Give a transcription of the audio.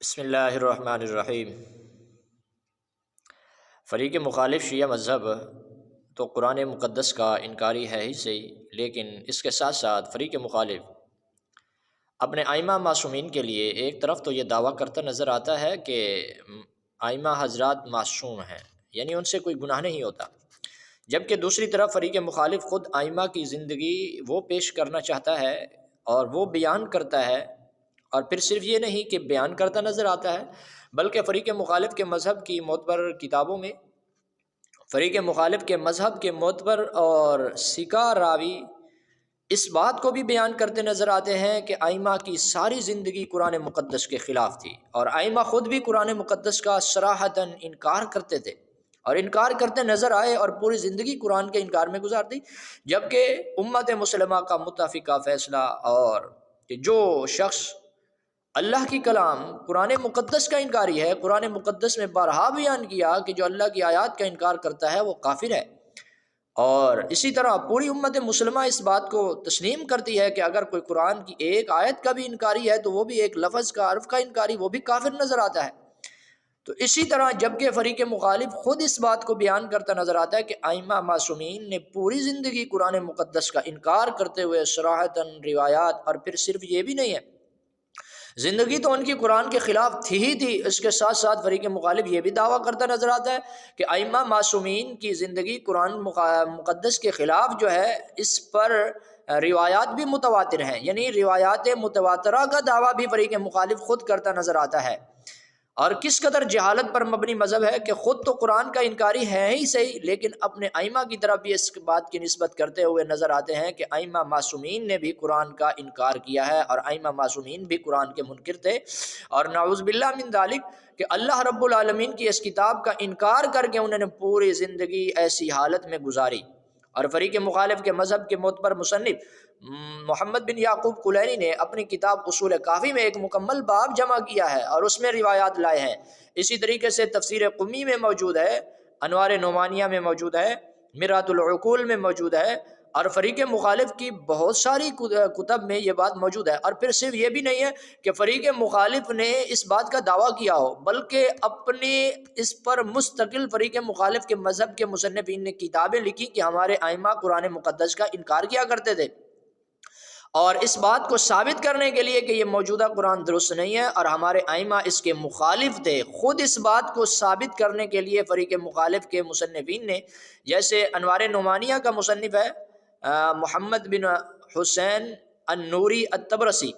بسم اللہ الرحمن الرحیم۔ فریق مخالف شیعہ مذہب تو قرآن مقدس کا انکاری ہے ہی صحیح، لیکن اس کے ساتھ ساتھ فریق مخالف اپنے ائمہ معصومین کے لیے ایک طرف تو یہ دعویٰ کرتا نظر آتا ہے کہ ائمہ حضرات معصوم ہیں، یعنی ان سے کوئی گناہ نہیں ہوتا، جبکہ دوسری طرف فریق مخالف خود ائمہ کی زندگی وہ پیش کرنا چاہتا ہے اور وہ بیان کرتا ہے، اور پھر صرف یہ نہیں کہ بیان کرتا نظر آتا ہے، بلکہ فریق مخالف کے مذہب کی معتبر کتابوں میں فریق مخالف کے مذہب کے معتبر اور سکہ راوی اس بات کو بھی بیان کرتے نظر آتے ہیں کہ ائمہ کی ساری زندگی قرآن مقدس کے خلاف تھی، اور ائمہ خود بھی قرآن مقدس کا صراحتاً انکار کرتے تھے اور انکار کرتے نظر آئے اور پوری زندگی قرآن کے انکار میں گزار دی، جبکہ امت مسلمہ کا متفقہ فیصلہ اور کہ جو شخص اللہ کی کلام قرآن مقدس کا انکاری ہے، قرآن مقدس میں بارہا بیان کیا کہ جو اللہ کی آیات کا انکار کرتا ہے وہ کافر ہے، اور اسی طرح پوری امت مسلمہ اس بات کو تسلیم کرتی ہے کہ اگر کوئی قرآن کی ایک آیت کا بھی انکاری ہے تو وہ بھی ایک لفظ کا، حرف کا انکاری، وہ بھی کافر نظر آتا ہے۔ تو اسی طرح جبکہ فریق مخالف خود اس بات کو بیان کرتا نظر آتا ہے کہ ائمہ معصومین نے پوری زندگی قرآن مقدس کا انکار کرتے ہوئے صراحتاً روایات، اور پھر صرف یہ بھی نہیں ہے، زندگی تو ان کی قرآن کے خلاف تھی ہی تھی، اس کے ساتھ ساتھ فریق مخالف یہ بھی دعویٰ کرتا نظر آتا ہے کہ ائمہ معصومین کی زندگی قرآن مقدس کے خلاف جو ہے، اس پر روایات بھی متواتر ہیں، یعنی روایات متواترہ کا دعویٰ بھی فریق مخالف خود کرتا نظر آتا ہے۔ اور کس قدر جہالت پر مبنی مذہب ہے کہ خود تو قرآن کا انکاری ہے ہی صحیح، لیکن اپنے ائمہ کی طرف بھی اس بات کی نسبت کرتے ہوئے نظر آتے ہیں کہ ائمہ معصومین نے بھی قرآن کا انکار کیا ہے، اور ائمہ معصومین بھی قرآن کے منکر تھے، اور نعوذ باللہ من ذالک کہ اللہ رب العالمین کی اس کتاب کا انکار کر کے انہوں نے پوری زندگی ایسی حالت میں گزاری۔ اور فریق مخالف کے مذہب کے معتبر مصنف محمد بن یعقوب کلینی نے اپنی کتاب اصول کافی میں ایک مکمل باب جمع کیا ہے اور اس میں روایات لائے ہیں۔ اسی طریقے سے تفسیر قمی میں موجود ہے، انوار نعمانیہ میں موجود ہے، مرآت العقول میں موجود ہے، اور فریق مخالف کی بہت ساری کتب میں یہ بات موجود ہے۔ اور پھر صرف یہ بھی نہیں ہے کہ فریق مخالف نے اس بات کا دعویٰ کیا ہو، بلکہ اپنے اس پر مستقل فریق مخالف کے مذہب کے مصنفین نے کتابیں لکھی کہ ہمارے ائمہ قرآن مقدس کا انکار کیا کرتے تھے، اور اس بات کو ثابت کرنے کے لیے کہ یہ موجودہ قرآن درست نہیں ہے اور ہمارے ائمہ اس کے مخالف تھے، خود اس بات کو ثابت کرنے کے لیے فریق مخالف کے مصنفین نے، جیسے انوار نعمانیہ کا مصنف ہے محمد بن حسین النوری الطبرسی،